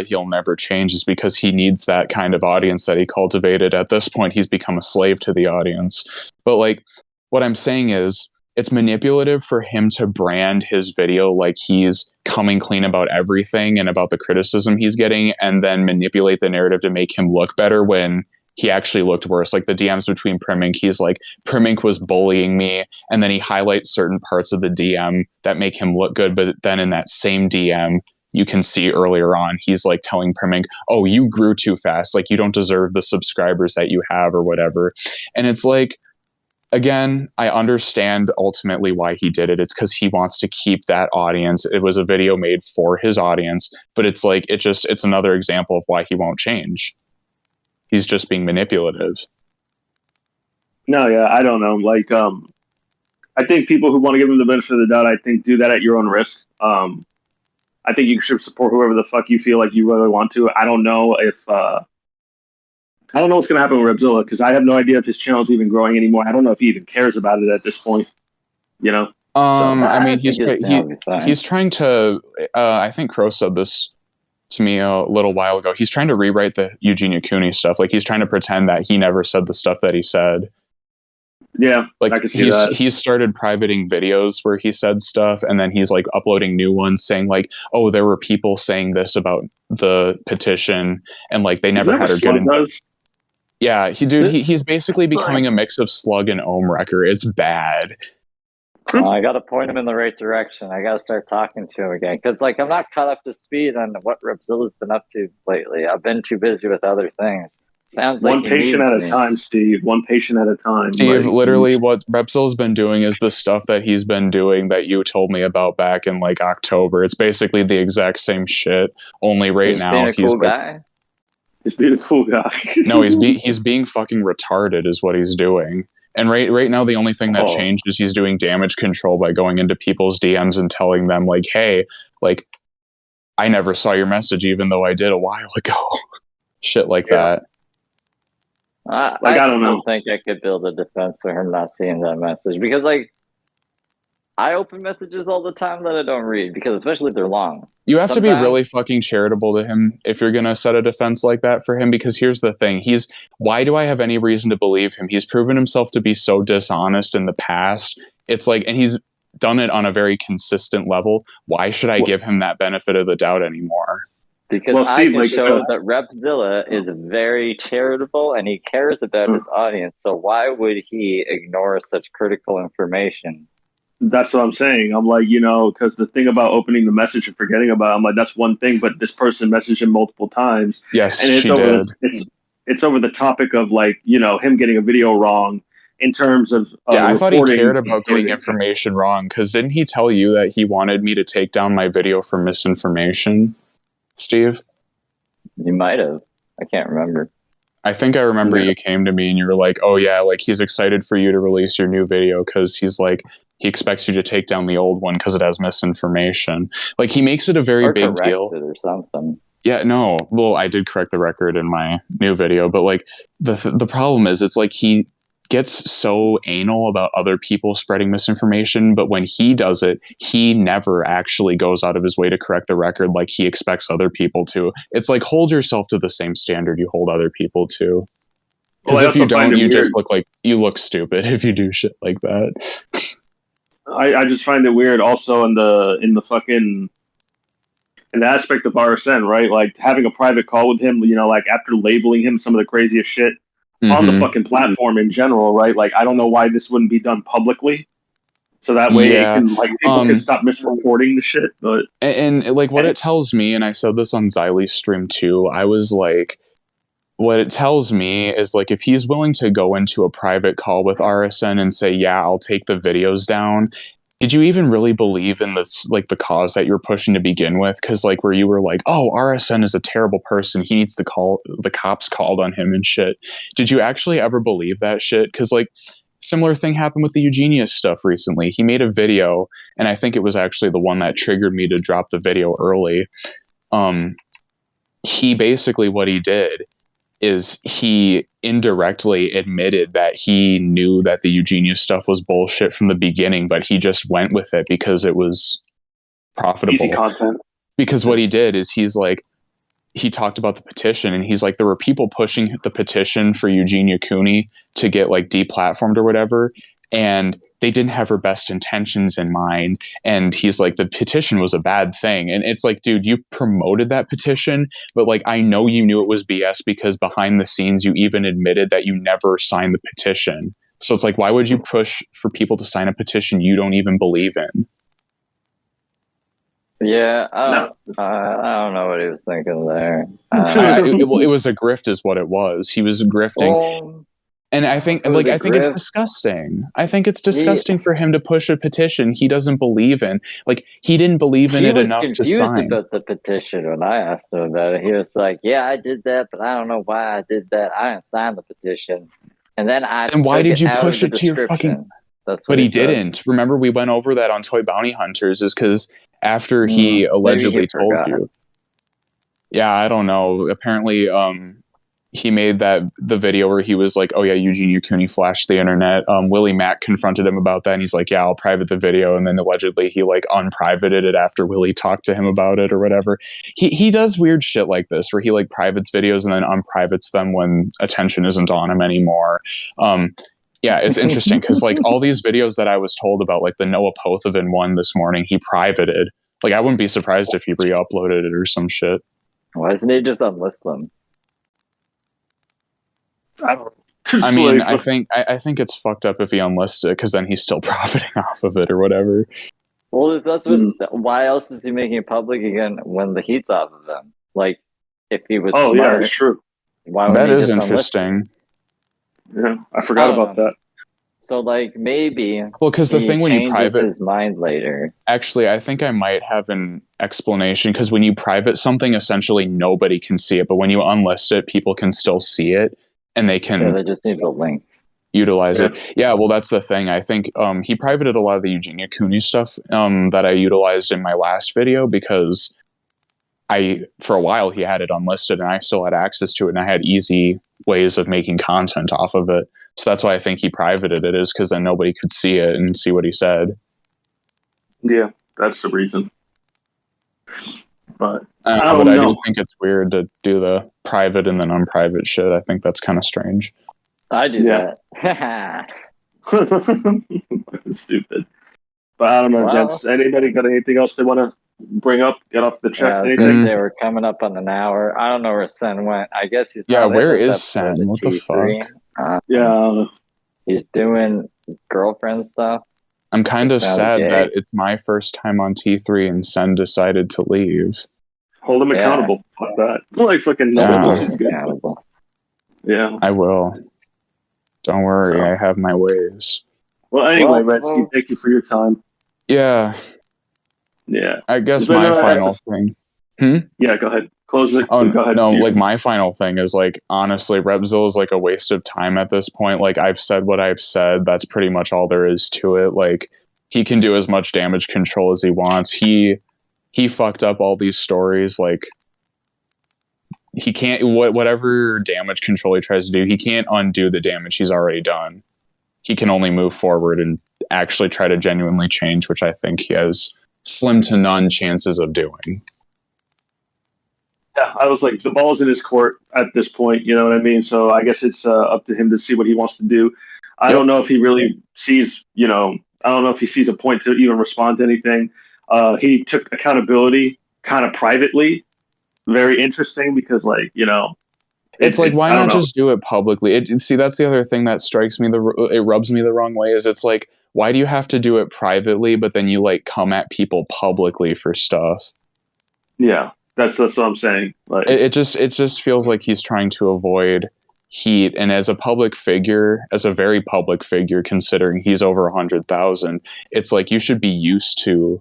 he'll never change, is because he needs that kind of audience that he cultivated. At this point, he's become a slave to the audience. But like, what I'm saying is, it's manipulative for him to brand his video like he's coming clean about everything and about the criticism he's getting, and then manipulate the narrative to make him look better when he actually looked worse. Like the DMs between Primmink, he's like, Primmink was bullying me, and then he highlights certain parts of the DM that make him look good, but then in that same DM, you can see earlier on, he's like telling Primmink, oh, you grew too fast, like you don't deserve the subscribers that you have or whatever. And it's like, again, I understand ultimately why he did it. It's because he wants to keep that audience. It was a video made for his audience, but it's like, it's another example of why he won't change. He's just being manipulative. No, yeah, I don't know. Like, I think people who want to give him the benefit of the doubt, I think, do that at your own risk. I think you should support whoever the fuck you feel like you really want to. I don't know if I don't know what's going to happen with REPZILLA, because I have no idea if his channel is even growing anymore. I don't know if he even cares about it at this point. You know? I mean, he's trying to. I think Crow said this to me a little while ago. He's trying to rewrite the Eugenia Cooney stuff. Like, he's trying to pretend that he never said the stuff that he said. Yeah, like I can see that. He's started privating videos where he said stuff, and then he's like uploading new ones saying like, oh, there were people saying this about the petition, and like they never had a good. Yeah, he's basically becoming a mix of Slug and Ohm Wrecker. It's bad. I got to point him in the right direction. I got to start talking to him again, because like I'm not caught up to speed on what REPZILLA's been up to lately. I've been too busy with other things. Sounds like one patient at a time, Steve. One patient at a time. Steve, literally, what REPZILLA's been doing is the stuff that he's been doing that you told me about back in like October. It's basically the exact same shit. Only now he's cool guy. He's being a cool guy. No, he's being fucking retarded is what he's doing. And right now, the only thing that changed is he's doing damage control by going into people's DMs and telling them like, hey, like, I never saw your message, even though I did a while ago. Shit like that. I don't know. Think I could build a defense for him not seeing that message, because like I open messages all the time that I don't read because, especially if they're long. You have to be Sometimes- really fucking charitable to him if you're gonna set a defense like that for him. Because here's the thing: why do I have any reason to believe him? He's proven himself to be so dishonest in the past. It's like, and he's done it on a very consistent level. Why should I give him that benefit of the doubt anymore? Because I can show that REPZILLA is very charitable and he cares about his audience. So why would he ignore such critical information? That's what I'm saying. I'm like, because the thing about opening the message and forgetting about it, I'm like, that's one thing, but this person messaged him multiple times. Yes, and she did. It's over the topic of like, him getting a video wrong in terms of I thought he cared about getting information wrong, because didn't he tell you that he wanted me to take down my video for misinformation, Steve? You might have. I can't remember. I think I remember you came to me and you were like, oh yeah, like he's excited for you to release your new video because he's like, he expects you to take down the old one because it has misinformation. Like, he makes it a very big deal. Or something. Yeah, no. Well, I did correct the record in my new video, but like the problem is, it's like he gets so anal about other people spreading misinformation, but when he does it, he never actually goes out of his way to correct the record like he expects other people to. It's like, hold yourself to the same standard you hold other people to. Because if you don't, you just you look stupid if you do shit like that. I just find it weird also in the aspect of RSN, right? Like having a private call with him, like after labeling him some of the craziest shit on the fucking platform in general, right? Like, I don't know why this wouldn't be done publicly. So that way people can stop misreporting the shit. But and like what it tells me, and I said this on Xylee's stream too, I was like, what it tells me is like, if he's willing to go into a private call with RSN and say, yeah, I'll take the videos down, did you even really believe in this, like the cause that you're pushing to begin with? Because like where you were like, oh, RSN is a terrible person, he needs to call the cops called on him and shit. Did you actually ever believe that shit? Because like similar thing happened with the Eugenius stuff recently. He made a video, and I think it was actually the one that triggered me to drop the video early. He basically, what he did is he indirectly admitted that he knew that the Eugenius stuff was bullshit from the beginning, but he just went with it because it was profitable. Easy content. Because what he did is he talked about the petition, and he's like, there were people pushing the petition for Eugenia Cooney to get like deplatformed or whatever, and they didn't have her best intentions in mind. And he's like, the petition was a bad thing. And it's like, dude, you promoted that petition, but like, I know you knew it was BS because behind the scenes, you even admitted that you never signed the petition. So it's like, why would you push for people to sign a petition you don't even believe in? Yeah, I don't know what he was thinking there. It was a grift is what it was. He was grifting. And I think it's disgusting. I think it's disgusting for him to push a petition he doesn't believe in. Like, he didn't believe in it enough to sign. He was confused about the petition when I asked him about it. He was like, yeah, I did that, but I don't know why I did that. I didn't sign the petition. And then And why did you push it to your fucking... But he didn't. Remember, we went over that on Toy Bounty Hunters, is because after he allegedly told you. Yeah, I don't know. Apparently, he made the video where he was like, oh yeah, Eugenia Cooney flashed the internet. Willie Mack confronted him about that, and he's like, yeah, I'll private the video. And then allegedly he like unprivated it after Willie talked to him about it or whatever. He does weird shit like this where he like privates videos and then unprivates them when attention isn't on him anymore. Yeah, it's interesting because like all these videos that I was told about, like the Noah Pothoven one this morning, he privated. Like, I wouldn't be surprised if he re-uploaded it or some shit. Why doesn't he just unlist them? I mean, I think it's fucked up if he unlists it, because then he's still profiting off of it or whatever. Well, if that's what, why else is he making it public again when the heat's off of him? Like, if he was smart, yeah, it's true. Why would that he is just interesting. Yeah, I forgot about that. So, like, maybe because the thing when you private his mind later. Actually, I think I might have an explanation, because when you private something, essentially nobody can see it, but when you unlist it, people can still see it. And they can they just need the link. Utilize it. Yeah, well, that's the thing. I think he privated a lot of the Eugenia Cooney stuff that I utilized in my last video, because for a while he had it unlisted and I still had access to it, and I had easy ways of making content off of it. So that's why I think he privated it, is because then nobody could see it and see what he said. Yeah, that's the reason. But I but don't I know. do think it's weird to do the private and then unprivate shit. I think that's kind of strange. I do Yeah. that. Fucking stupid. But I don't know, Wow. gents. Anybody got anything else they want to bring up? Get off the Yeah, chest? I was Anything? gonna say we're coming up on an hour. I don't know where Sen went. I guess he's Yeah, not where in this is episode Sen? of What the T3. Yeah, I don't know. He's doing girlfriend stuff. I'm kind of Sounds sad gay. that it's my first time on T3 and Sen decided to leave. Hold them Yeah. accountable. Fuck that. Like fucking Yeah. which is good. Accountable. Yeah. I will. Don't worry, So. I have my ways. Well, anyway, Well, Redski, thank you for your time. Yeah, Yeah. I guess It's been my a- final thing. Yeah, go ahead. Close it. Oh Go ahead. no, like my final thing is like honestly, REPZILLA is like a waste of time at this point. Like I've said what I've said. That's pretty much all there is to it. Like he can do as much damage control as he wants. He fucked up all these stories. Like he can't whatever damage control he tries to do, he can't undo the damage he's already done. He can only move forward and actually try to genuinely change, which I think he has slim to none chances of doing. Yeah, I was like, the ball's in his court at this point. You know what I mean? So I guess it's up to him to see what he wants to do. I don't know if he really sees, I don't know if he sees a point to even respond to anything. He took accountability kind of privately. Very interesting because, like, it's like, why I don't not know. just do it publicly? See, that's the other thing that strikes me. It rubs me the wrong way. Is it's like, why do you have to do it privately, but then you like come at people publicly for stuff? Yeah, that's what I'm saying. Like, It just feels like he's trying to avoid heat. And as a public figure, as a very public figure, considering he's over 100,000, it's like you should be used to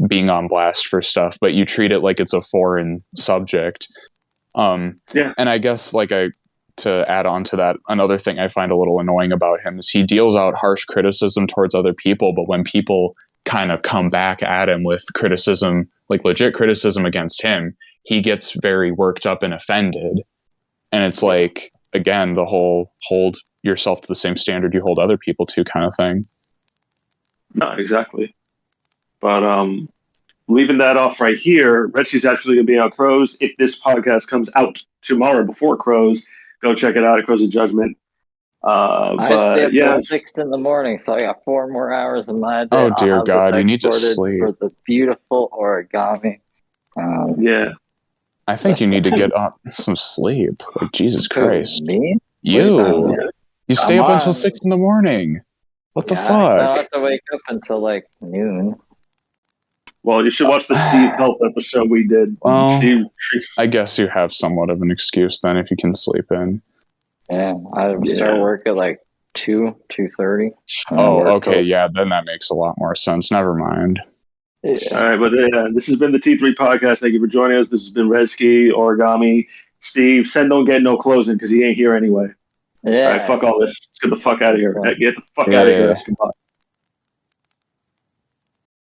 being on blast for stuff, but you treat it like it's a foreign subject. Yeah. And I guess to add on to that, another thing I find a little annoying about him is he deals out harsh criticism towards other people, but when people kind of come back at him with criticism, like legit criticism against him, he gets very worked up and offended. And it's like, again, the whole hold yourself to the same standard you hold other people to kind of thing. No, exactly. But leaving that off right here, Redski's actually going to be on Crows. If this podcast comes out tomorrow before Crows, go check it out at Crows of Judgment. I stay up till 6 in the morning, so I got 4 more hours of my day. Oh dear God, you need to exported sleep. for the beautiful OuraGami. Yeah. I think you need to get some sleep. Like, Jesus Christ. Me? You stay Come up until on. 6 in the morning. What the I don't fuck? have to wake up until like noon. Well, you should watch the Steve Health episode we did. Well, Steve, I guess you have somewhat of an excuse then if you can sleep in. Yeah, I start work at like 2:30. Oh, okay, yeah, then that makes a lot more sense. Never mind. Yeah. All right, but this has been the T3 podcast. Thank you for joining us. This has been Redski, OuraGami, Steve. Sen don't get no closing because he ain't here anyway. Yeah. All right, fuck all this. Let's get the fuck out of here. Get the fuck Yeah, out of here. yeah. Let's goodbye.